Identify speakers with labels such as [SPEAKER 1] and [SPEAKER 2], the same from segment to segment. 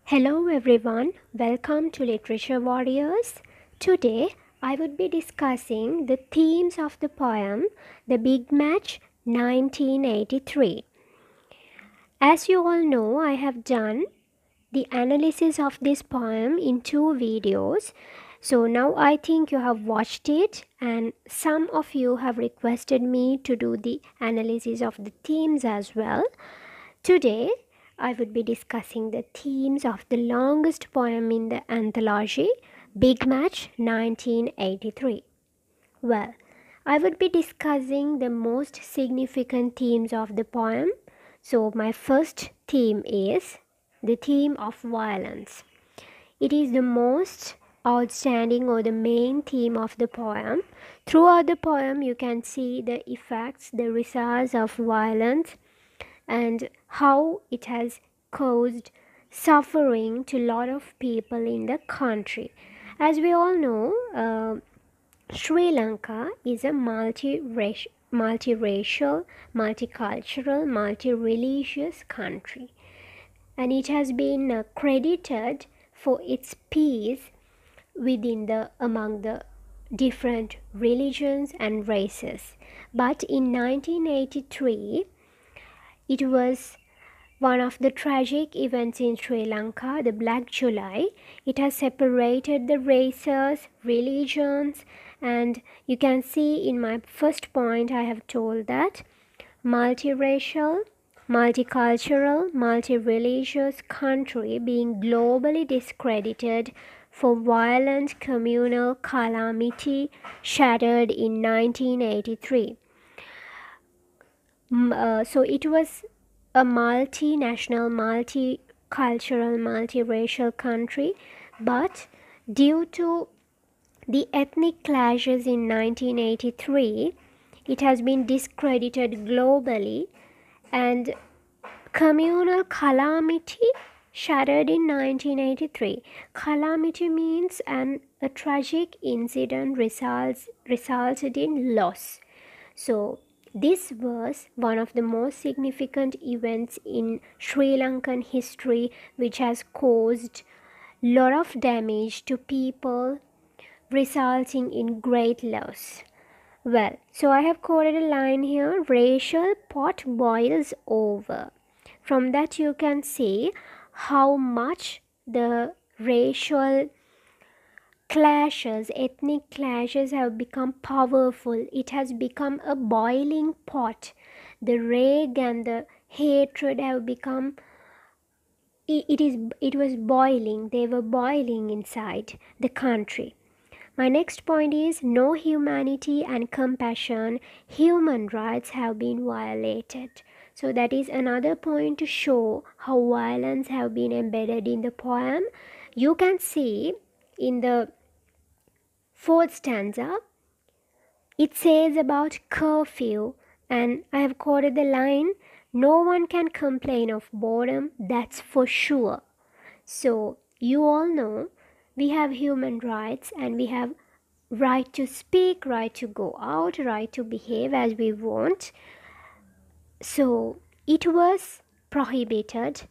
[SPEAKER 1] Hello everyone, welcome to Literature Warriors. Today I would be discussing the themes of the poem The Big Match 1983. As you all know, I have done the analysis of this poem in two videos. So now I think you have watched it, and some of you have requested me to do the analysis of the themes as well. Today, I would be discussing the themes of the longest poem in the anthology, Big Match 1983. Well, I would be discussing the most significant themes of the poem. So, my first theme is the theme of violence. It is the most outstanding or the main theme of the poem. Throughout the poem, you can see the effects, the results of violence and how it has caused suffering to a lot of people in the country. As we all know, Sri Lanka is a multiracial, multicultural, multi-religious country, and it has been credited for its peace within the among the different religions and races. But in 1983, it was one of the tragic events in Sri Lanka, the Black July. It has separated the races, religions, and you can see in my first point I have told that multiracial, multicultural, multi-religious country being globally discredited for violent communal calamity shattered in 1983. So it was a multinational, multicultural, multiracial country, but due to the ethnic clashes in 1983, it has been discredited globally, and communal calamity shattered in 1983. Calamity means a tragic incident resulted in loss. So this was one of the most significant events in Sri Lankan history, which has caused a lot of damage to people, resulting in great loss. Well, so I have quoted a line here: racial pot boils over. From that you can see how much the racial clashes, ethnic clashes have become powerful. It has become a boiling pot. The rage and the hatred have become it was boiling. They were boiling inside the country. My next point is no humanity and compassion, human rights have been violated. So that is another point to show how violence have been embedded in the poem. You can see in the fourth stanza, it says about curfew, and I have quoted the line, no one can complain of boredom, that's for sure. So you all know we have human rights, and we have right to speak, right to go out, right to behave as we want. So it was prohibited.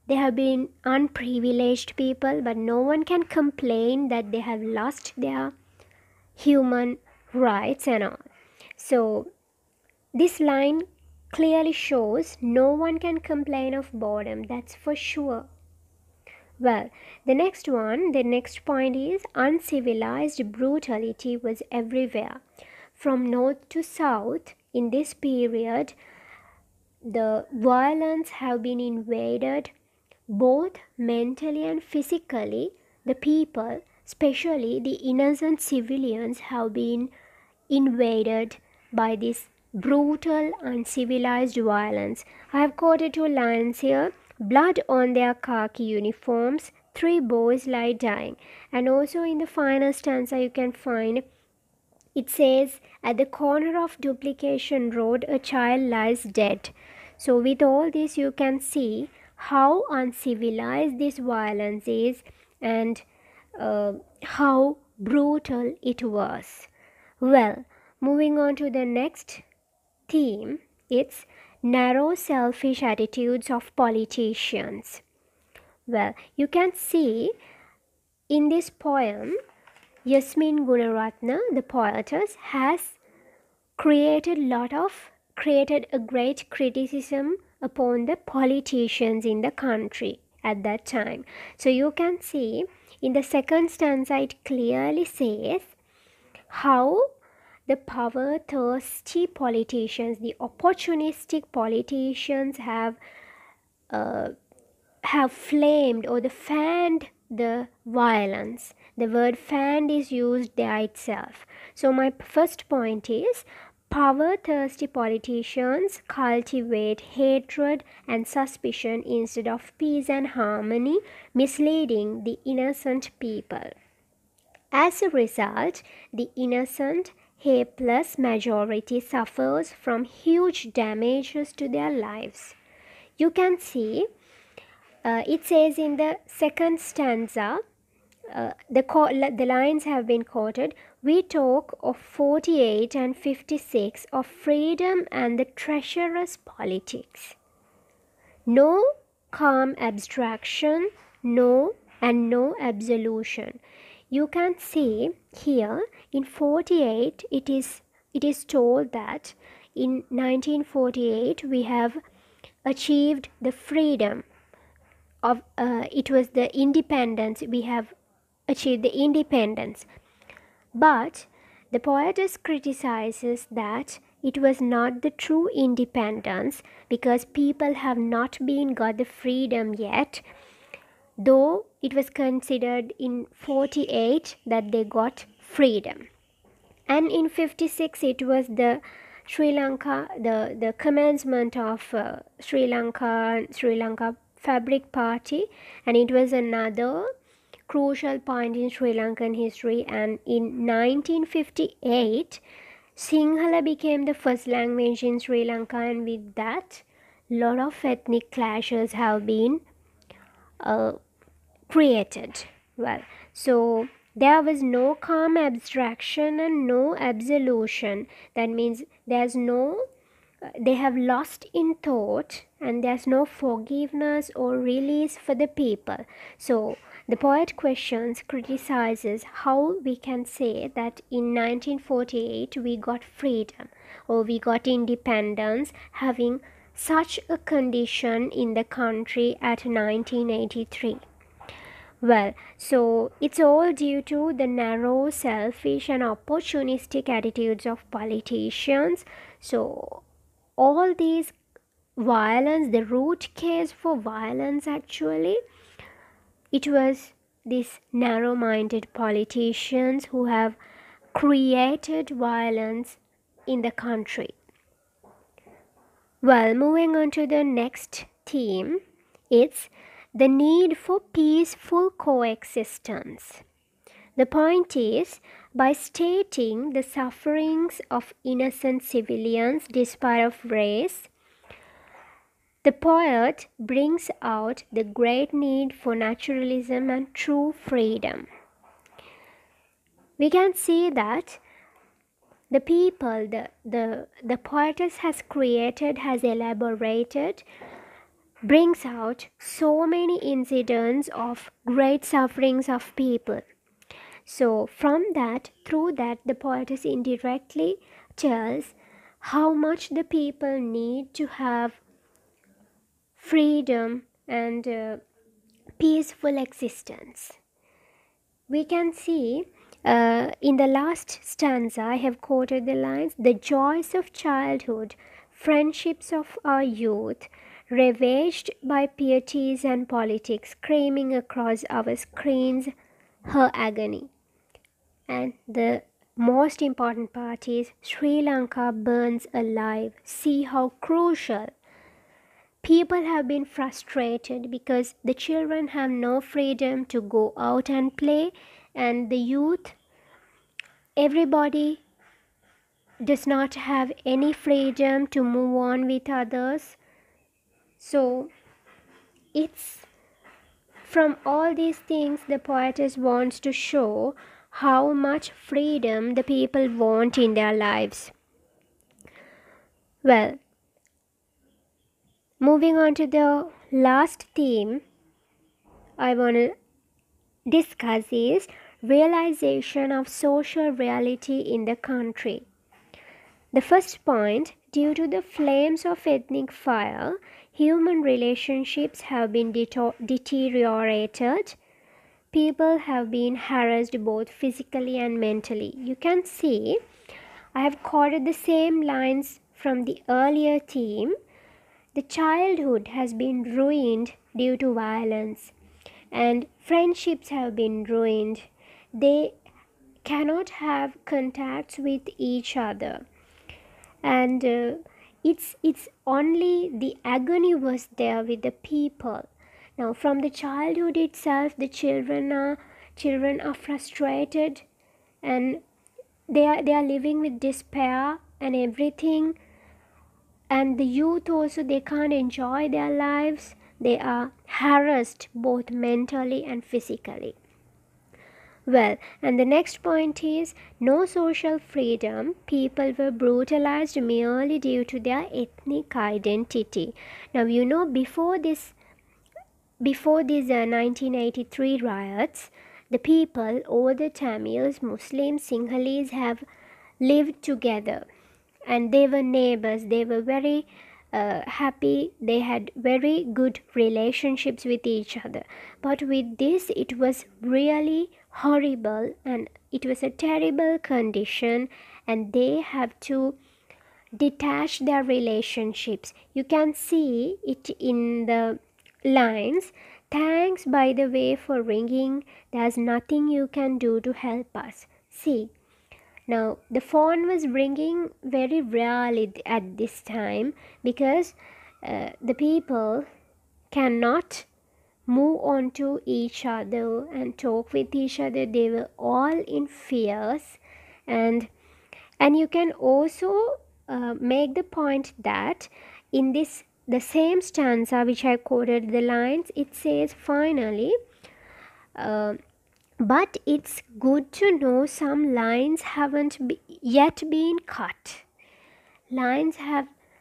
[SPEAKER 1] There have been unprivileged people, but no one can complain that they have lost their human rights and all. So this line clearly shows no one can complain of boredom, that's for sure. Well, the next point is uncivilized brutality was everywhere. From north to south, in this period, the violence have been invaded both mentally and physically. The people, especially the innocent civilians, have been invaded by this brutal uncivilized violence. I have quoted two lines here: blood on their khaki uniforms, 3 boys lie dying. And also in the final stanza you can find it says, at the corner of Duplication Road, a child lies dead. So with all this you can see how uncivilized this violence is, and how brutal it was. Well, moving on to the next theme, it's narrow selfish attitudes of politicians. Well, you can see in this poem, Yasmin Gunaratna, the poetess, has created a great criticism upon the politicians in the country at that time. So you can see in the second stanza it clearly says how the power thirsty politicians, the opportunistic politicians have flamed or the fanned the violence. The word fanned is used there itself. So my first point is power thirsty politicians cultivate hatred and suspicion instead of peace and harmony, misleading the innocent people. As a result, the innocent, helpless majority suffers from huge damages to their lives. You can see it says in the second stanza, the lines have been quoted. We talk of 48 and 56 of freedom and the treacherous politics. No calm abstraction, no absolution. You can see here in 48 it is told that in 1948 we have achieved the freedom of it was the independence. We have achieved the independence, but the poetess criticizes that it was not the true independence because people have not been got the freedom yet, though it was considered in 48 that they got freedom, and in 56 it was the Sri Lanka, the commencement of Sri Lanka Fabric Party, and it was another crucial point in Sri Lankan history. And in 1958, Sinhala became the first language in Sri Lanka, and with that, lot of ethnic clashes have been created. Well, so there was no calm abstraction and no absolution. That means there's no they have lost in thought and there's no forgiveness or release for the people. So the poet questions, criticizes how we can say that in 1948 we got freedom or we got independence having such a condition in the country at 1983. Well, so it's all due to the narrow, selfish and opportunistic attitudes of politicians. So all these violence, the root cause for violence actually, it was these narrow-minded politicians who have created violence in the country. Well, moving on to the next theme, it's the need for peaceful coexistence. The point is, by stating the sufferings of innocent civilians despite of race, the poet brings out the great need for naturalism and true freedom. We can see that the people, the poetess has created, has elaborated, brings out so many incidents of great sufferings of people. So from that, through that, the poetess indirectly tells how much the people need to have freedom and peaceful existence. We can see in the last stanza, I have quoted the lines, the joys of childhood, friendships of our youth, ravaged by pieties and politics, screaming across our screens her agony. And the most important part is Sri Lanka burns alive. See how crucial. People have been frustrated because the children have no freedom to go out and play, and the youth, everybody does not have any freedom to move on with others. So it's from all these things the poetess wants to show how much freedom the people want in their lives. Well, moving on to the last theme, I want to discuss is realization of social reality in the country. The first point, due to the flames of ethnic fire, human relationships have been deteriorated. People have been harassed both physically and mentally. You can see I have quoted the same lines from the earlier theme. The childhood has been ruined due to violence, and friendships have been ruined. They cannot have contacts with each other, and it's only the agony was there with the people. Now, from the childhood itself, the children are frustrated, and they are living with despair and everything. And the youth also, they can't enjoy their lives. They are harassed both mentally and physically. Well, and the next point is no social freedom. People were brutalized merely due to their ethnic identity. Now, before these 1983 riots, the people, all the Tamils, Muslims, Sinhalese, have lived together, and they were neighbors. They were very happy. They had very good relationships with each other. But with this, it was really horrible, and it was a terrible condition, and they have to detach their relationships. You can see it in the lines. Thanks, by the way, for ringing. There's nothing you can do to help us. See, now the phone was ringing very rarely at this time, because the people cannot move on to each other and talk with each other. They were all in fears, and you can also make the point that in the same stanza which I quoted the lines, it says finally, but it's good to know some lines haven't yet been cut. Lines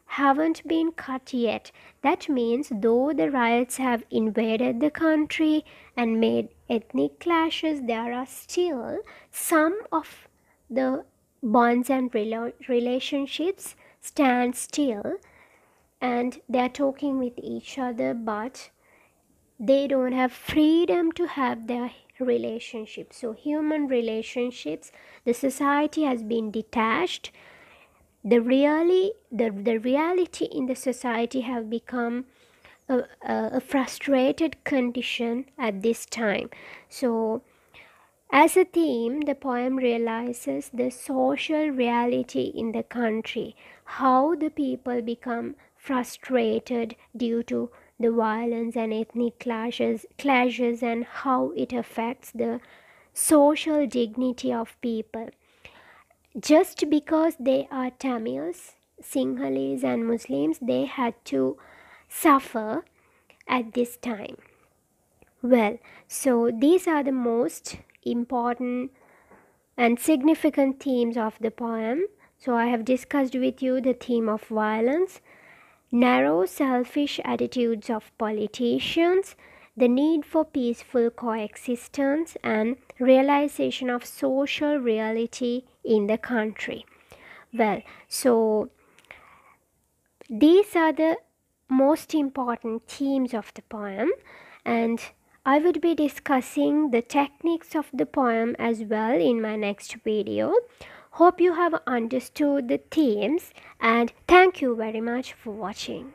[SPEAKER 1] haven't been cut yet. That means though the riots have invaded the country and made ethnic clashes, there are still some of the bonds and relationships stand still, and they are talking with each other, but they don't have freedom to have their relationships. So human relationships, the society has been detached. The reality in the society have become a frustrated condition at this time. So as a theme, the poem realizes the social reality in the country, how the people become frustrated due to the violence and ethnic clashes, and how it affects the social dignity of people. Just because they are Tamils, Sinhalese and Muslims, they had to suffer at this time. Well, so these are the most important and significant themes of the poem. So I have discussed with you the theme of violence, narrow selfish attitudes of politicians, the need for peaceful coexistence, and realization of social reality in the country. Well, so these are the most important themes of the poem, and I would be discussing the techniques of the poem as well in my next video. Hope you have understood the themes, and thank you very much for watching.